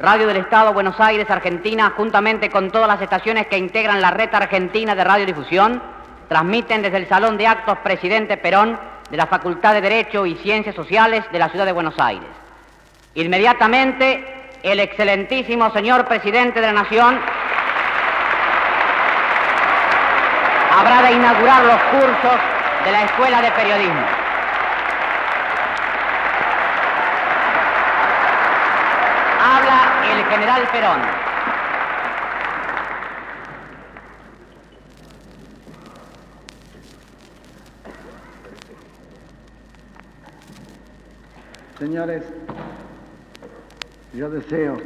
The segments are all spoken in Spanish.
Radio del Estado, Buenos Aires, Argentina, juntamente con todas las estaciones que integran la red argentina de radiodifusión, transmiten desde el Salón de Actos Presidente Perón de la Facultad de Derecho y Ciencias Sociales de la Ciudad de Buenos Aires. Inmediatamente, el excelentísimo señor Presidente de la Nación habrá de inaugurar los cursos de la Escuela de Periodismo. Habla el general Perón. Señores, yo deseo,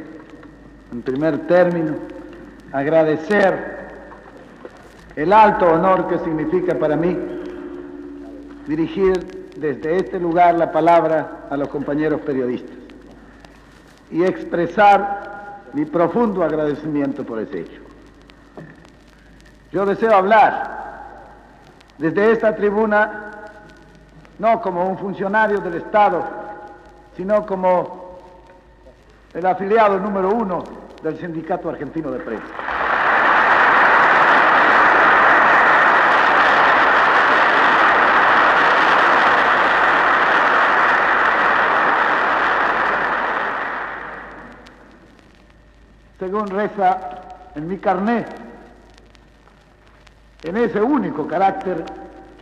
en primer término, agradecer el alto honor que significa para mí dirigir desde este lugar la palabra a los compañeros periodistas y expresar mi profundo agradecimiento por ese hecho. Yo deseo hablar desde esta tribuna no como un funcionario del Estado, sino como el afiliado número 1 del Sindicato Argentino de Prensa. Según reza en mi carné, en ese único carácter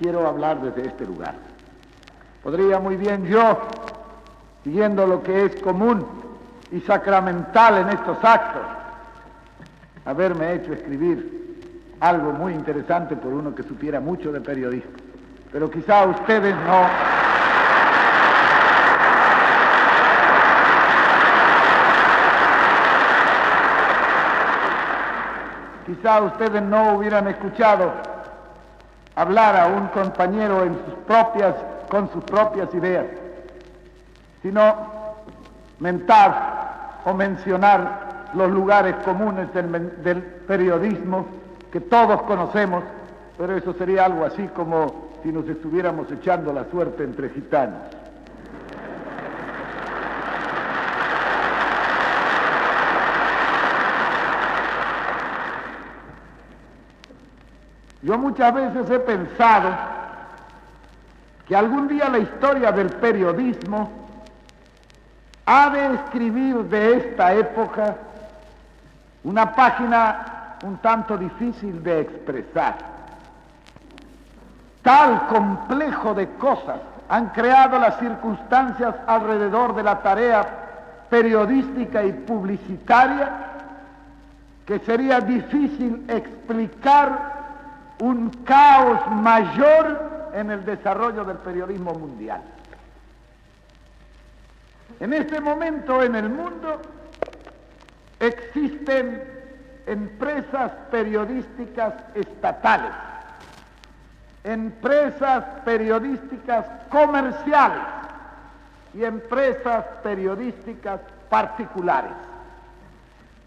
quiero hablar desde este lugar. Podría muy bien yo, siguiendo lo que es común y sacramental en estos actos, haberme hecho escribir algo muy interesante por uno que supiera mucho de periodismo. Pero quizá ustedes no... Quizá ustedes no hubieran escuchado hablar a un compañero con sus propias ideas, sino mentar o mencionar los lugares comunes del periodismo que todos conocemos, pero eso sería algo así como si nos estuviéramos echando la suerte entre gitanos. Yo muchas veces he pensado que algún día la historia del periodismo ha de escribir de esta época una página un tanto difícil de expresar. Tal complejo de cosas han creado las circunstancias alrededor de la tarea periodística y publicitaria que sería difícil explicar un caos mayor en el desarrollo del periodismo mundial. En este momento en el mundo existen empresas periodísticas estatales, empresas periodísticas comerciales y empresas periodísticas particulares.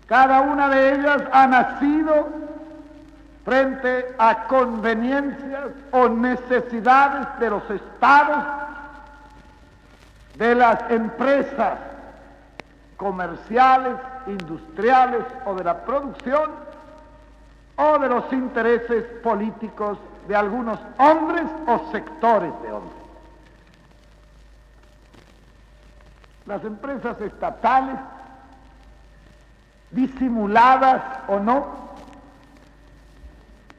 Cada una de ellas ha nacido frente a conveniencias o necesidades de los estados, de las empresas comerciales, industriales o de la producción, o de los intereses políticos de algunos hombres o sectores de hombres. Las empresas estatales, disimuladas o no,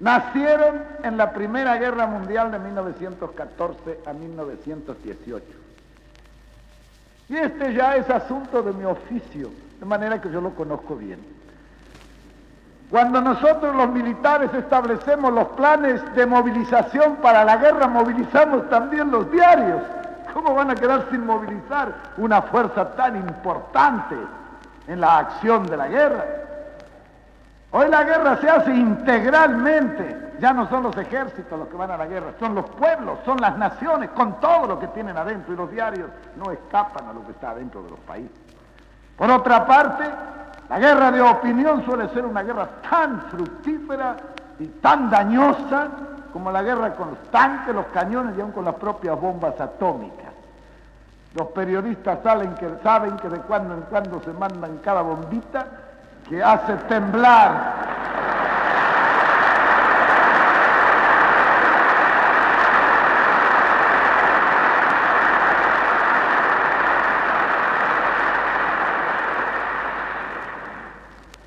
nacieron en la Primera Guerra Mundial de 1914 a 1918. Y este ya es asunto de mi oficio, de manera que yo lo conozco bien. Cuando nosotros los militares establecemos los planes de movilización para la guerra, movilizamos también los diarios. ¿Cómo van a quedar sin movilizar una fuerza tan importante en la acción de la guerra? Hoy la guerra se hace integralmente, ya no son los ejércitos los que van a la guerra, son los pueblos, son las naciones, con todo lo que tienen adentro, y los diarios no escapan a lo que está adentro de los países. Por otra parte, la guerra de opinión suele ser una guerra tan fructífera y tan dañosa como la guerra con los tanques, los cañones y aún con las propias bombas atómicas. Los periodistas saben que de cuando en cuando se mandan cada bombita que hace temblar.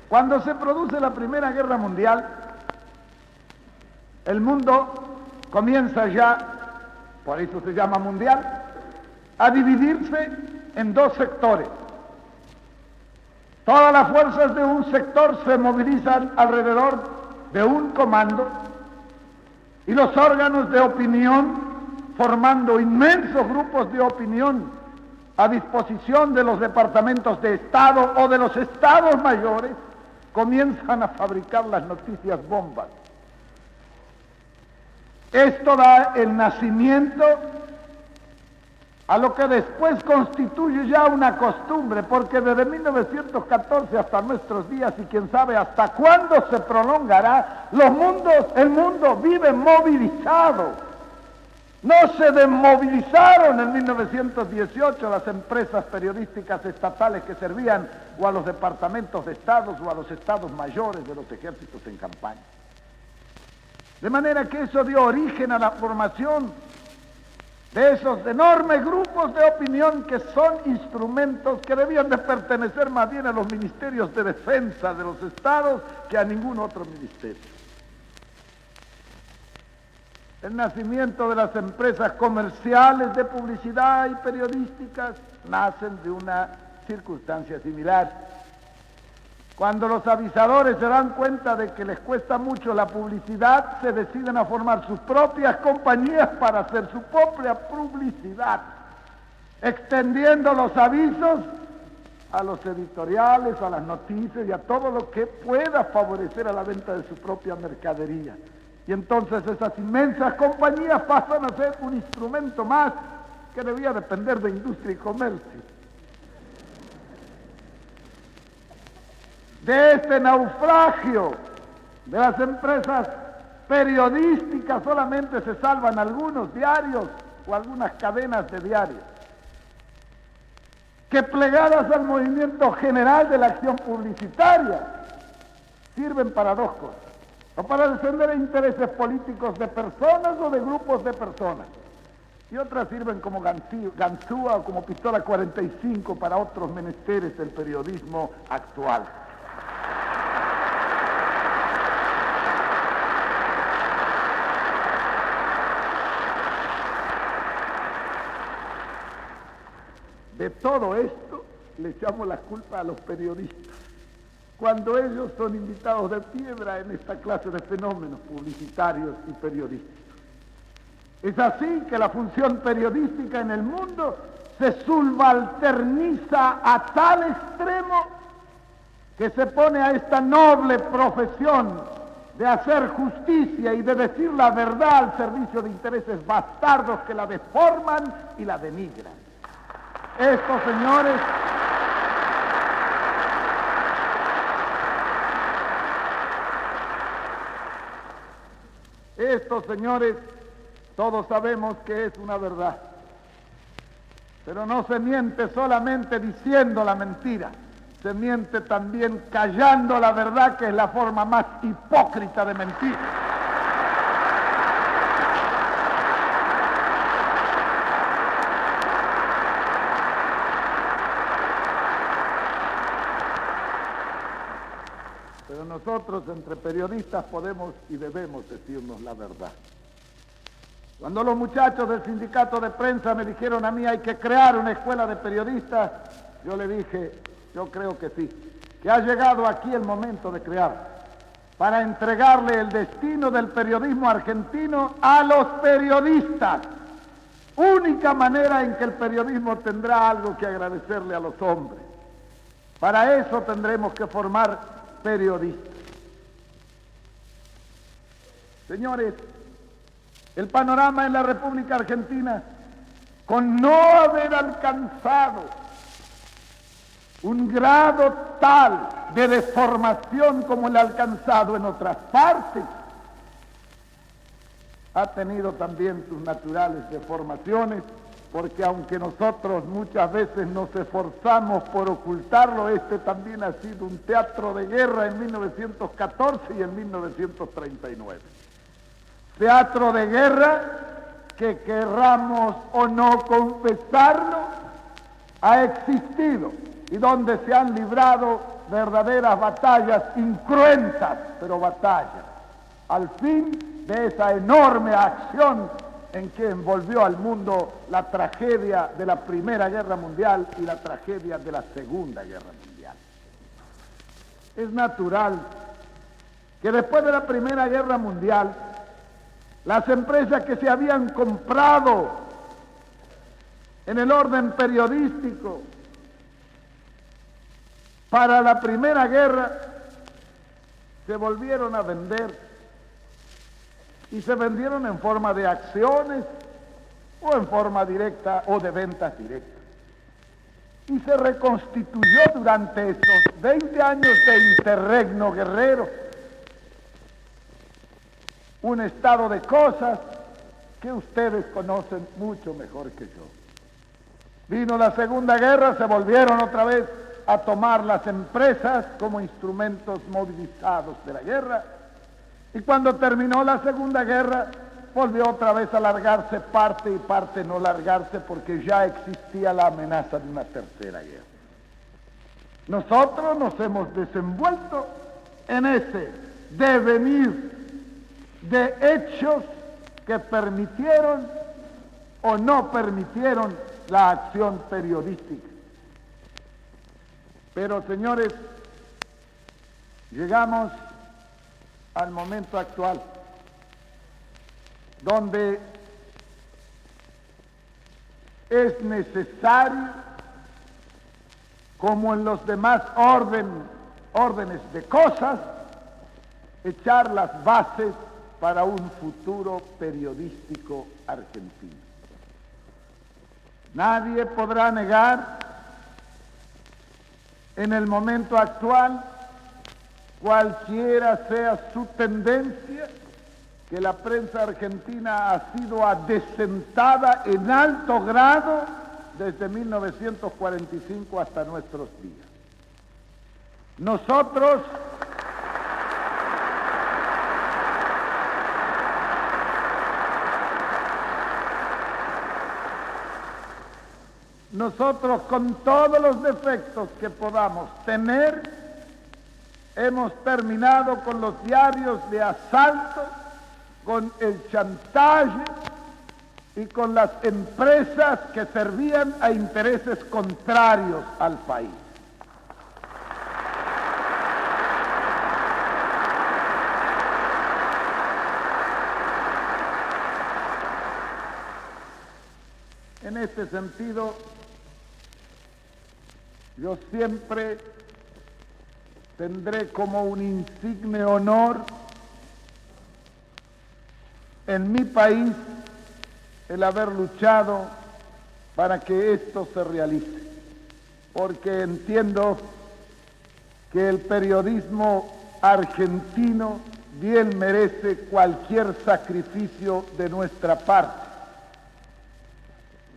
Cuando se produce la Primera Guerra Mundial, el mundo comienza ya, por eso se llama mundial, a dividirse en dos sectores. Todas las fuerzas de un sector se movilizan alrededor de un comando y los órganos de opinión, formando inmensos grupos de opinión a disposición de los departamentos de Estado o de los estados mayores, comienzan a fabricar las noticias bombas. Esto da el nacimiento a lo que después constituye ya una costumbre, porque desde 1914 hasta nuestros días, y quién sabe hasta cuándo se prolongará, el mundo vive movilizado. No se desmovilizaron en 1918 las empresas periodísticas estatales que servían o a los departamentos de estados o a los estados mayores de los ejércitos en campaña. De manera que eso dio origen a la formación de esos enormes grupos de opinión que son instrumentos que debían de pertenecer más bien a los ministerios de defensa de los estados que a ningún otro ministerio. El nacimiento de las empresas comerciales de publicidad y periodísticas nacen de una circunstancia similar. Cuando los avisadores se dan cuenta de que les cuesta mucho la publicidad, se deciden a formar sus propias compañías para hacer su propia publicidad, extendiendo los avisos a los editoriales, a las noticias y a todo lo que pueda favorecer a la venta de su propia mercadería. Y entonces esas inmensas compañías pasan a ser un instrumento más que debía depender de industria y comercio. De este naufragio de las empresas periodísticas solamente se salvan algunos diarios o algunas cadenas de diarios, que plegadas al movimiento general de la acción publicitaria sirven para dos cosas: o para defender intereses políticos de personas o de grupos de personas, y otras sirven como ganzúa o como pistola 45 para otros menesteres del periodismo actual. De todo esto le echamos la culpa a los periodistas, cuando ellos son invitados de piedra en esta clase de fenómenos publicitarios y periodísticos. Es así que la función periodística en el mundo se subalterniza a tal extremo que se pone a esta noble profesión de hacer justicia y de decir la verdad al servicio de intereses bastardos que la deforman y la denigran. Estos señores, todos sabemos que es una verdad, pero no se miente solamente diciendo la mentira, se miente también callando la verdad, que es la forma más hipócrita de mentir. Pero nosotros entre periodistas podemos y debemos decirnos la verdad. Cuando los muchachos del sindicato de prensa me dijeron a mí hay que crear una escuela de periodistas, yo le dije, yo creo que sí, que ha llegado aquí el momento de crear, para entregarle el destino del periodismo argentino a los periodistas. Única manera en que el periodismo tendrá algo que agradecerle a los hombres. Para eso tendremos que formar periodistas. Señores, el panorama en la República Argentina, con no haber alcanzado un grado tal de deformación como el alcanzado en otras partes, ha tenido también sus naturales deformaciones porque aunque nosotros muchas veces nos esforzamos por ocultarlo, este también ha sido un teatro de guerra en 1914 y en 1939. Teatro de guerra que, querramos o no confesarlo, ha existido y donde se han librado verdaderas batallas incruentas, pero batallas, al fin de esa enorme acción en que envolvió al mundo la tragedia de la Primera Guerra Mundial y la tragedia de la Segunda Guerra Mundial. Es natural que después de la Primera Guerra Mundial, las empresas que se habían comprado en el orden periodístico para la Primera Guerra se volvieron a vender y se vendieron en forma de acciones o en forma directa o de ventas directas. Y se reconstituyó durante esos 20 años de interregno guerrero un estado de cosas que ustedes conocen mucho mejor que yo. Vino la Segunda Guerra, se volvieron otra vez a tomar las empresas como instrumentos movilizados de la guerra, y cuando terminó la Segunda Guerra, volvió otra vez a largarse parte y parte no largarse, porque ya existía la amenaza de una tercera guerra. Nosotros nos hemos desenvuelto en ese devenir de hechos que permitieron o no permitieron la acción periodística. Pero, señores, llegamos al momento actual, donde es necesario, como en los demás órdenes de cosas, echar las bases para un futuro periodístico argentino. Nadie podrá negar en el momento actual, cualquiera sea su tendencia, que la prensa argentina ha sido adecentada en alto grado desde 1945 hasta nuestros días. Nosotros, con todos los defectos que podamos tener, hemos terminado con los diarios de asalto, con el chantaje y con las empresas que servían a intereses contrarios al país. En este sentido, yo siempre tendré como un insigne honor en mi país el haber luchado para que esto se realice, porque entiendo que el periodismo argentino bien merece cualquier sacrificio de nuestra parte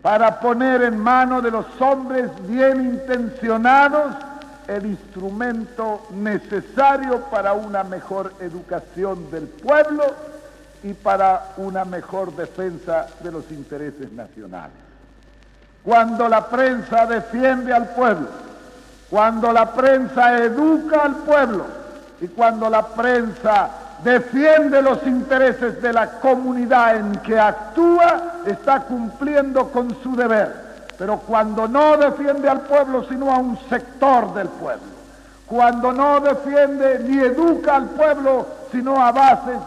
para poner en manos de los hombres bien intencionados el instrumento necesario para una mejor educación del pueblo y para una mejor defensa de los intereses nacionales. Cuando la prensa defiende al pueblo, cuando la prensa educa al pueblo y cuando la prensa defiende los intereses de la comunidad en que actúa, está cumpliendo con su deber. Pero cuando no defiende al pueblo, sino a un sector del pueblo, cuando no defiende ni educa al pueblo, sino a bases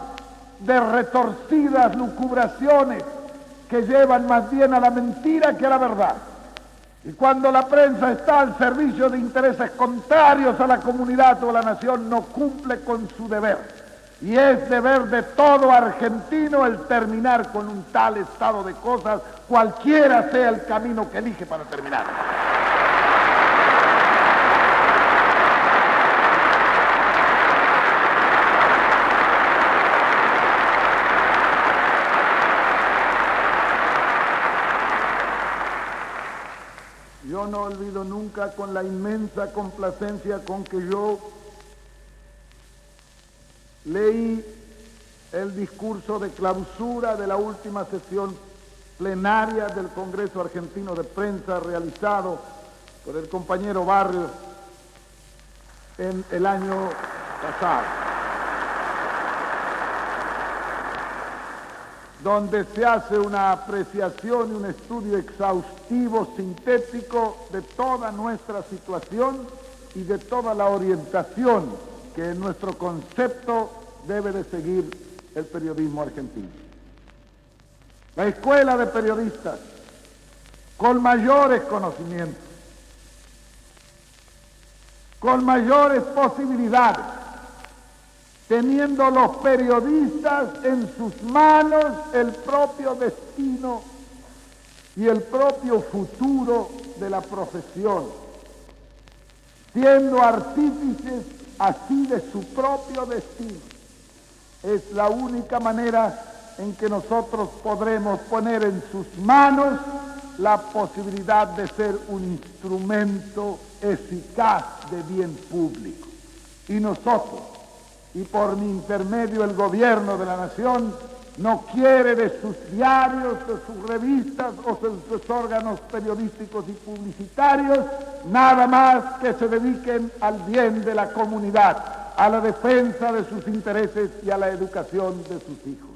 de retorcidas lucubraciones que llevan más bien a la mentira que a la verdad, y cuando la prensa está al servicio de intereses contrarios a la comunidad o a la nación, no cumple con su deber. Y es deber de todo argentino el terminar con un tal estado de cosas, cualquiera sea el camino que elige para terminar. Yo no olvido nunca con la inmensa complacencia con que yo leí el discurso de clausura de la última sesión plenaria del Congreso Argentino de Prensa realizado por el compañero Barrios en el año pasado, donde se hace una apreciación y un estudio exhaustivo, sintético de toda nuestra situación y de toda la orientación que en nuestro concepto debe de seguir el periodismo argentino. La escuela de periodistas con mayores conocimientos, con mayores posibilidades, teniendo los periodistas en sus manos el propio destino y el propio futuro de la profesión, siendo artífices así de su propio destino. Es la única manera en que nosotros podremos poner en sus manos la posibilidad de ser un instrumento eficaz de bien público. Y nosotros, y por mi intermedio el gobierno de la nación, no quiere de sus diarios, de sus revistas o de sus órganos periodísticos y publicitarios nada más que se dediquen al bien de la comunidad, a la defensa de sus intereses y a la educación de sus hijos.